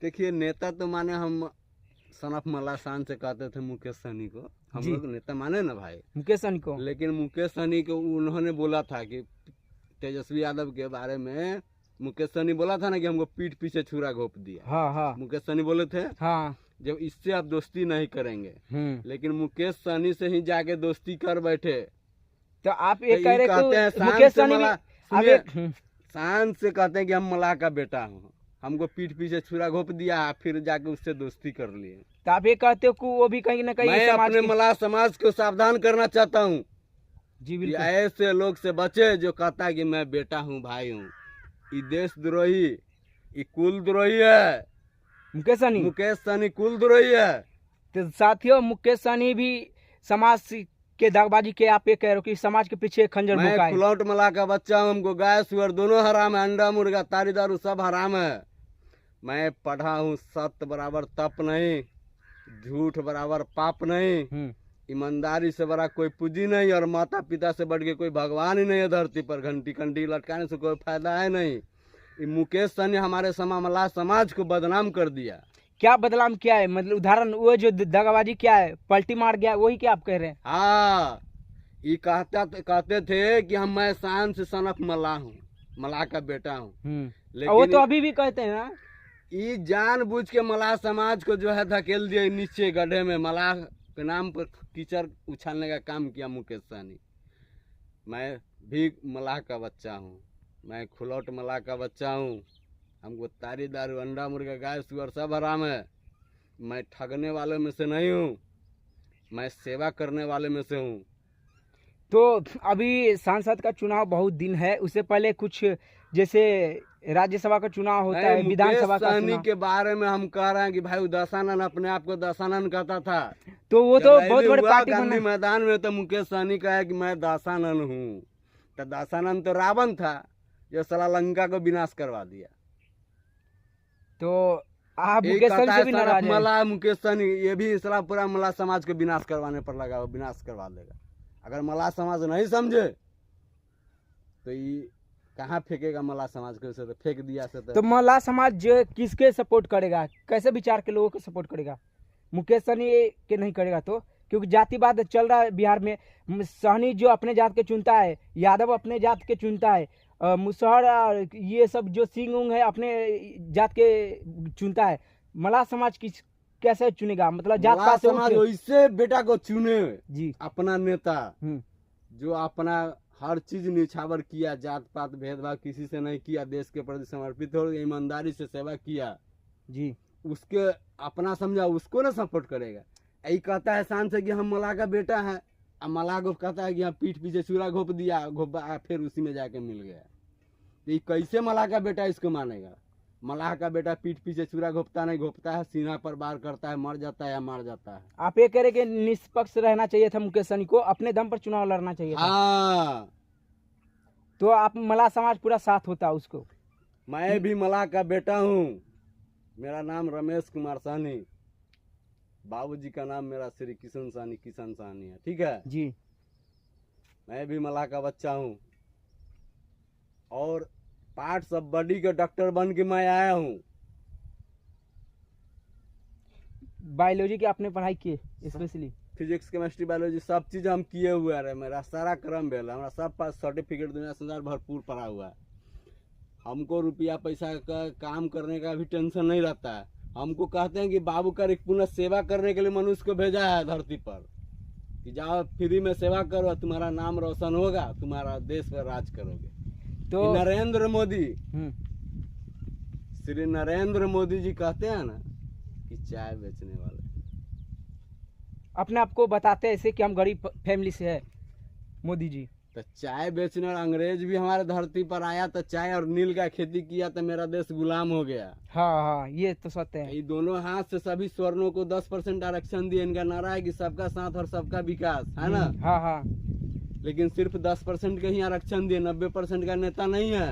देखिए नेता तो माने हम सनफ मला शान से कहते थे मुकेश सहनी को, हम लोग नेता माने ना भाई मुकेश सहनी को। लेकिन मुकेश सहनी को उन्होंने बोला था कि तेजस्वी यादव के बारे में मुकेश सहनी बोला था ना कि हमको पीठ पीछे छुरा घोप दिया। हाँ हाँ मुकेश सहनी बोले थे हाँ। जब इससे आप दोस्ती नहीं करेंगे, लेकिन मुकेश सहनी से ही जाके दोस्ती कर बैठे। तो आप ये कह रहे कहते हैं मुकेश सहनी शान से कहते हैं कि हम मलाह का बेटा हूँ, हमको पीठ पीछे छुरा घोप दिया, फिर जाके उससे दोस्ती कर लिए। तो आप ये कहते हो कि वो भी कहीं ना कहीं मैं अपने मलाह समाज को सावधान करना चाहता हूँ जी बिल्कुल, ऐसे लोग से बचे जो कहता है कि मैं बेटा हूँ, भाई हूँ। ये देशद्रोही, ये कुलद्रोही है। मुकेश सहनी कुलद्रोही है। तो साथियों मुकेश सहनी भी समाज के दागबाजी के आप ये कह रहे हो कि समाज के पीछे खंजर भोंका है। मैं खुलौट मलाह का बच्चा हूँ, हमको गाय सुअर दोनों हराम है, अंडा मुर्गा तारी दारू सब हराम है। मैं पढ़ा हूँ, सत्य बराबर तप नहीं, झूठ बराबर पाप नहीं, ईमानदारी से बड़ा कोई पूंजी नहीं, और माता पिता से बढ़ के कोई भगवान ही नहीं है धरती पर। घंटी कंटी लटकाने से कोई फायदा है नहीं। ये मुकेश सहनी हमारे मलाह समाज को बदनाम कर दिया। क्या बदनाम किया है? मतलब उदाहरण वो जो दगाबाजी क्या है, पलटी मार गया, वही क्या आप कह रहे हैं? हाँ, ये कहते थे कि मैं शान से सनफ मलाह हूँ, मलाह का बेटा हूँ, लेकिन वो तो अभी भी कहते हैं ना। ये जानबूझ के मलाह समाज को जो है धकेल दिया नीचे गड्ढे में। मलाह के नाम पर कीचड़ उछालने का काम किया मुकेश सहनी। मैं भी मलाह का बच्चा हूँ, मैं खुलौट मलाह का बच्चा हूँ। हमको तारी दारू अंडा मुर्गा गाय सुअर सब हराम है। मैं ठगने वाले में से नहीं हूँ, मैं सेवा करने वाले में से हूँ। तो अभी सांसद का चुनाव बहुत दिन है, उससे पहले कुछ जैसे राज्यसभा का चुनाव होता है, विधानसभा का चुनाव के बारे में हम कह रहे हैं कि भाई दशानन अपने आप को दशानन कहता था, तो वो तो बहुत बड़े पार्टी गांधी मैदान में तो मुकेश सहनी कहा कि मैं दशानन हूँ। तो दशानन तो रावण था जो साला लंका को विनाश करवा दिया। तो आप मुकेश सहनी से भी नाराज हैं? मलाह मुकेश सहनी ये भी साला पूरा मलाह समाज को विनाश करवाने पर लगा, वो विनाश करवा देगा। अगर मलाह समाज नहीं समझे तो ये कहाँ फेंकेगा मलाह समाज को? तो फेंक दिया से तो मलाह समाज किसके सपोर्ट करेगा, कैसे विचार के लोगों को सपोर्ट करेगा? मुकेश सहनी के नहीं करेगा तो, क्योंकि जातिवाद चल रहा है बिहार में। सहनी जो अपने जात के चुनता है, यादव अपने जात के चुनता है, मुसहर ये सब जो सिंह उंग है अपने जात के चुनता है। मलाह समाज कैसे चुनेगा? मतलब जात पात समाज वैसे बेटा को चुने जी, अपना नेता जो अपना हर चीज निछावर किया, जात पात भेदभाव किसी से नहीं किया, देश के प्रति समर्पित हो, ईमानदारी से सेवा किया जी, उसके अपना समझा, उसको ना सपोर्ट करेगा। यही कहता है शान से कि हम मलाह का बेटा है, अब मलाह को कहता है कि हम पीठ पीछे चूरा घोप दिया, फिर उसी में जाके मिल गया। तो ये कैसे मलाह का बेटा इसको मानेगा? मलाह का बेटा पीठ पीछे चूरा घोपता नहीं, घोपता है सीना पर वार करता है, मर जाता है या मार जाता है। आप ये कह रहे कि निष्पक्ष रहना चाहिए था मुकेश सहनी को, अपने दम पर चुनाव लड़ना चाहिए था। हाँ, तो आप मलाह समाज पूरा साथ होता उसको। मैं भी मलाह का बेटा हूँ, मेरा नाम रमेश कुमार सहनी, बाबूजी का नाम मेरा श्री किशन सहनी है, ठीक है जी। मैं भी मलाह का बच्चा हूँ और पार्ट्स ऑफ बॉडी के डॉक्टर बन के मैं आया हूँ। बायोलॉजी की आपने पढ़ाई की, स्पेशली फिजिक्स केमिस्ट्री बायोलॉजी सब चीज हम किए हुए रहे। मेरा सारा क्रम भेल, हमारा सब पास सर्टिफिकेट दुनिया संसार भरपूर पड़ा हुआ है। हमको रुपया पैसा का काम करने का भी टेंशन नहीं रहता है। हमको कहते हैं कि बाबू का एक पुनः सेवा करने के लिए मनुष्य को भेजा है धरती पर कि जाओ फ्री में सेवा करो, तुम्हारा नाम रोशन होगा, तुम्हारा देश पर राज करोगे। तो नरेंद्र मोदी, श्री नरेंद्र मोदी जी कहते हैं ना कि चाय बेचने वाले अपने आप को बताते हैं ऐसे कि हम गरीब फैमिली से है मोदी जी। तो चाय बेचने और अंग्रेज भी हमारे धरती पर आया तो चाय और नील का खेती किया तो मेरा देश गुलाम हो गया। हाँ हाँ, ये तो सत्य है। ये दोनों हाथ से सभी स्वर्णों को 10% आरक्षण दिए। इनका नारा है कि सबका साथ और सबका विकास, है ना? हाँ हाँ, लेकिन सिर्फ 10% का ही आरक्षण दिए, 90% का नेता नहीं है।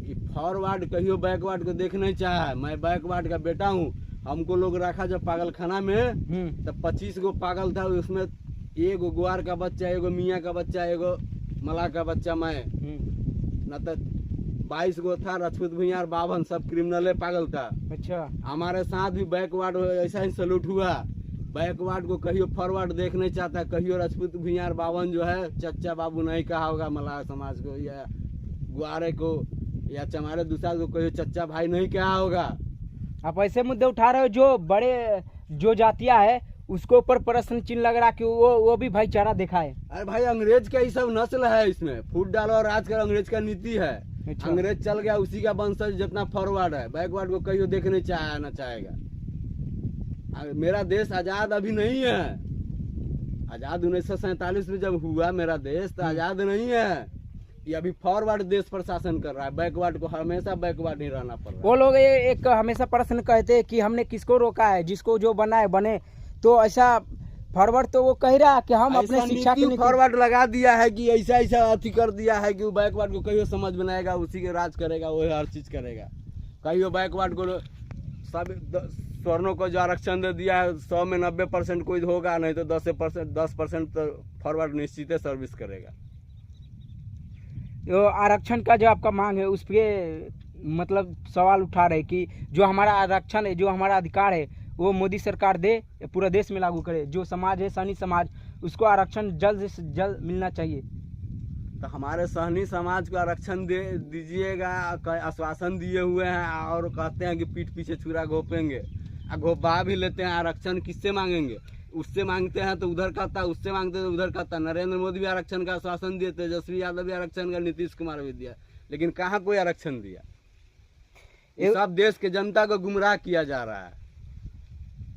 ये फॉरवर्ड कहियो बैकवर्ड को देख नहीं चाहा। मैं बैकवर्ड का बेटा हूँ। हमको लोग रखा जब पागल खाना में तब 25 गो पागल था, उसमें एगो गुआर का बच्चा, एगो मियाँ का बच्चा, एगो मलाह का बच्चा मैं, न तो 22 गो था, राजपूत भुइयार 52, सब क्रिमिनल पागल था। अच्छा। हमारे साथ भी बैकवर्ड ऐसा ही सलूट हुआ। बैकवर्ड को कहियो फॉरवर्ड देख नहीं चाहता, कहियो राजपूत भुइयार 52 जो है चच्चा बाबू नहीं कहा होगा मलाह समाज को, या ग्वारे को या चमारे दूसरा को कहियो चच्चा भाई नहीं कहा होगा। आप ऐसे मुद्दे उठा रहे हो जो बड़े जो जातियां है उसको ऊपर प्रश्न चिन्ह लग रहा कि वो भी भाईचारा दिखाए। अरे भाई अंग्रेज का ये सब नस्ल है, इसमें फूट डालो और राज कर अंग्रेज का नीति है। अच्छा। अंग्रेज चल गया, उसी का वंशज जितना फॉरवर्ड है, बैकवर्ड को कहियो देखने चाहना चाहेगा। मेरा देश आजाद अभी नहीं है, आजाद 1947 में जब हुआ मेरा देश तो आजाद नहीं है। ये अभी फॉरवर्ड देश प्रशासन कर रहा है, बैकवर्ड को हमेशा बैकवर्ड नहीं रहना पड़ रहा है। वो लोग एक हमेशा प्रश्न कहते हैं कि हमने किसको रोका है, जिसको जो बना है बने। तो ऐसा फॉरवर्ड तो वो कह रहा है कि हम अपने शिक्षा के फॉरवर्ड लगा दिया है कि ऐसा ऐसा अथी कर दिया है कि वो बैकवर्ड को कहियो समझ में आएगा, उसी के राज करेगा, वो हर चीज करेगा। कहियो बैकवर्ड को सब स्वर्णों को जो आरक्षण दे दिया है 100 में 90% कोई होगा, नहीं तो 10% तो फॉरवर्ड निश्चित सर्विस करेगा। जो आरक्षण का जो आपका मांग है उस पे मतलब सवाल उठा रहे कि जो हमारा आरक्षण है, जो हमारा अधिकार है वो मोदी सरकार दे, पूरा देश में लागू करे। जो समाज है सहनी समाज, उसको आरक्षण जल्द से जल्द मिलना चाहिए। तो हमारे सहनी समाज को आरक्षण दे दीजिएगा, आश्वासन दिए हुए हैं और कहते हैं कि पीठ पीछे छुरा घोपेंगे, घोपा भी लेते हैं। आरक्षण किससे मांगेंगे? उससे मांगते हैं तो उधर कहता, उससे मांगते हैं तो उधर कहता। नरेंद्र मोदी भी आरक्षण का आश्वासन दिए, तेजस्वी यादव भी आरक्षण का, नीतीश कुमार भी दिया, लेकिन कहाँ कोई आरक्षण दिया। सब देश के जनता को गुमराह किया जा रहा है।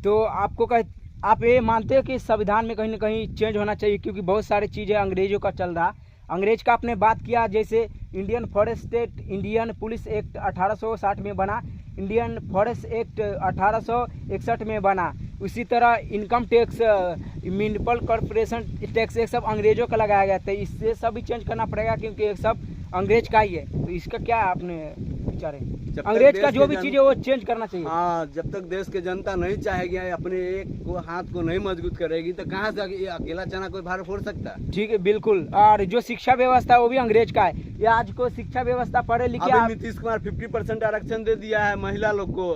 तो आप ये मानते हैं कि संविधान में कहीं ना कहीं चेंज होना चाहिए, क्योंकि बहुत सारी चीज़ें अंग्रेजों का चल रहा। अंग्रेज का आपने बात किया, जैसे Indian forest act, Indian police act 1860 में बना, इंडियन फॉरेस्ट एक्ट 1861 में बना। उसी तरह income tax, municipal corporation tax, ये सब अंग्रेजों का लगाया गया था। इससे सब भी चेंज करना पड़ेगा क्योंकि ये सब अंग्रेज का ही है। तो इसका क्या आपने विचार है? अंग्रेज का जो भी चीज़ है वो चेंज करना चाहिए। हाँ, जब तक देश के जनता नहीं चाहेगी, अपने एक को हाथ को नहीं मजबूत करेगी, तो कहाँ से ये अकेला चना कोई भार फोड़ सकता है? ठीक है, बिल्कुल। और जो शिक्षा व्यवस्था है वो भी अंग्रेज का है। ये आज को शिक्षा व्यवस्था पढ़े लिखे, नीतीश कुमार 50% आरक्षण दे दिया है महिला लोग को।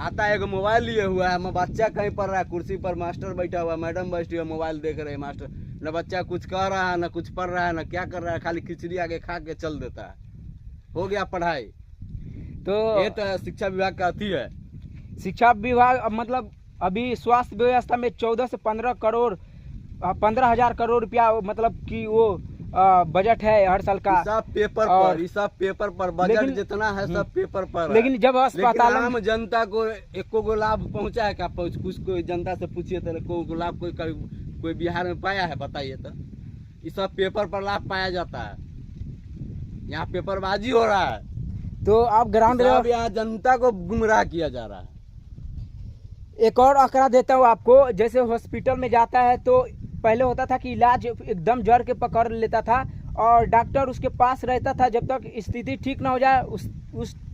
आता है, मोबाइल लिए हुआ है, बच्चा कहीं पढ़ रहा है, कुर्सी पर मास्टर बैठा हुआ, मैडम बैठी हुआ, मोबाइल देख रहे हैं मास्टर। न बच्चा कुछ कह रहा है, न कुछ पढ़ रहा है, न क्या कर रहा है, खाली खिचड़ी आगे खा के चल देता है। हो गया पढ़ाई। तो ये तो शिक्षा विभाग का अति है। शिक्षा विभाग मतलब अभी स्वास्थ्य व्यवस्था में 14 से 15,000 करोड़ रुपया मतलब कि वो बजट है हर साल का। सब पेपर पर बजट जितना है सब पेपर पर। लेकिन जब अस्पताल आम जनता को एको को लाभ पहुंचा है क्या? कुछ कोई जनता से पूछिए तो को लाभ कोई बिहार में पाया है? बताइए तो। ये सब पेपर पर लाभ पाया जाता है, यहाँ पेपरबाजी हो रहा है। तो आप ग्राउंड लेवल यहाँ जनता को गुमराह किया जा रहा है। एक और आंकड़ा देता हूँ आपको, जैसे हॉस्पिटल में जाता है तो पहले होता था कि इलाज एकदम जड़ के पकड़ लेता था और डॉक्टर उसके पास रहता था जब तक स्थिति ठीक ना हो जाए, उस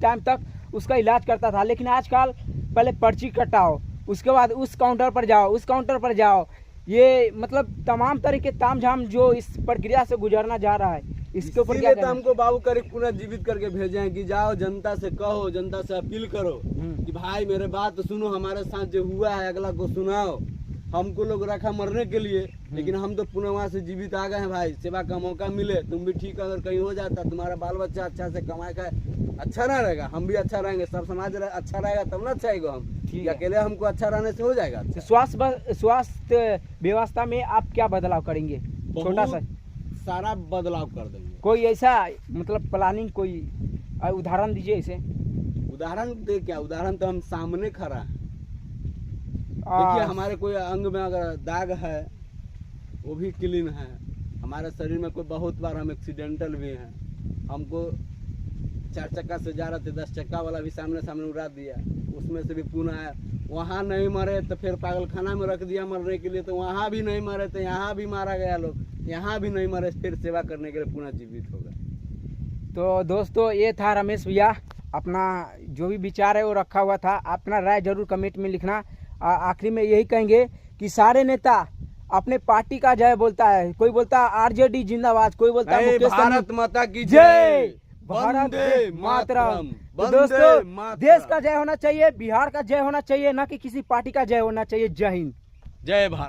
टाइम तक उसका इलाज करता था। लेकिन आजकल पहले पर्ची कटाओ, उसके बाद उस काउंटर पर जाओ, उस काउंटर पर जाओ। ये मतलब तमाम तरह के तामझाम जो इस प्रक्रिया से गुजरना जा रहा है, इसके ऊपर क्या? तो हमको बाबू करीब पुनर्जीवित करके भेजे हैं कि जाओ जनता से कहो, जनता से अपील करो कि भाई मेरे बात सुनो, हमारे साथ जो हुआ है अगला को सुनाओ। हमको लोग रखा मरने के लिए, लेकिन हम तो पुनः वहाँ से जीवित आ गए हैं। भाई सेवा का मौका मिले, तुम भी ठीक अगर कहीं हो जाता, तुम्हारा बाल बच्चा अच्छा से कमाए का अच्छा ना रहेगा, हम भी अच्छा रहेंगे, सब समाज अच्छा रहेगा तब ना चाहेगा। हम अकेले हमको अच्छा रहने से हो जाएगा? स्वास्थ्य व्यवस्था में आप क्या बदलाव करेंगे? छोटा सा सारा बदलाव कर देंगे। कोई ऐसा मतलब प्लानिंग, कोई उदाहरण दीजिए इसे। उदाहरण दे क्या? उदाहरण तो हम सामने खड़ा है। देखिए हमारे कोई अंग में अगर दाग है वो भी क्लीन है। हमारे शरीर में कोई बहुत बार हम एक्सीडेंटल भी हैं। हमको 4 चक्का से जा रहे थे, 10 चक्का वाला भी सामने उड़ा दिया, उसमें से भी पुनः आया। वहाँ नहीं मरे तो फिर पागलखाना में रख दिया मरने के लिए, तो वहाँ भी नहीं मरे तो यहाँ भी मारा गया लोग, यहाँ भी नहीं मरे फिर सेवा करने के लिए पुनः जीवित हो गए। तो दोस्तों ये था रमेश भैया, अपना जो भी विचार है वो रखा हुआ था। अपना राय जरूर कमेंट में लिखना। आखिरी में यही कहेंगे कि सारे नेता अपने पार्टी का जय बोलता है, कोई बोलता है आरजेडी जिंदाबाद, कोई बोलता है भारत माता की जय, भारत वंदे मातरम। तो वंदे दोस्तों, मातरम। देश का जय होना चाहिए, बिहार का जय होना चाहिए, ना कि किसी पार्टी का जय होना चाहिए। जय हिंद। जय भारत।